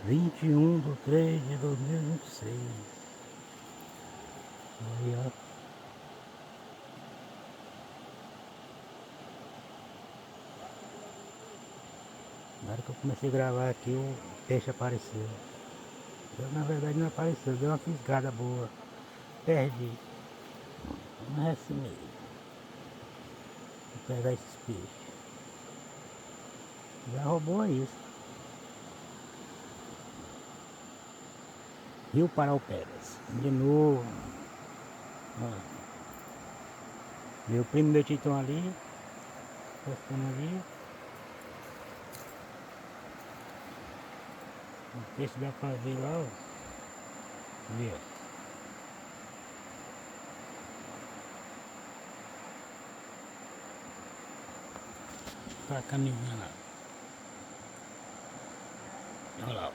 21/3/2026. Aí, ó. Na hora que eu comecei a gravar aqui, o peixe apareceu. Eu, na verdade, não apareceu, deu uma fisgada boa. Perdi. Mas é assim mesmo. Vou pegar esses peixes. Já roubou isso. Rio Paraupebas. De novo. Ó. Meu primo e meu tio estão ali. Postando ali. O peixe dá pra ver lá, ó. Ali, ó. Pra caminhar lá. Olha lá, ó.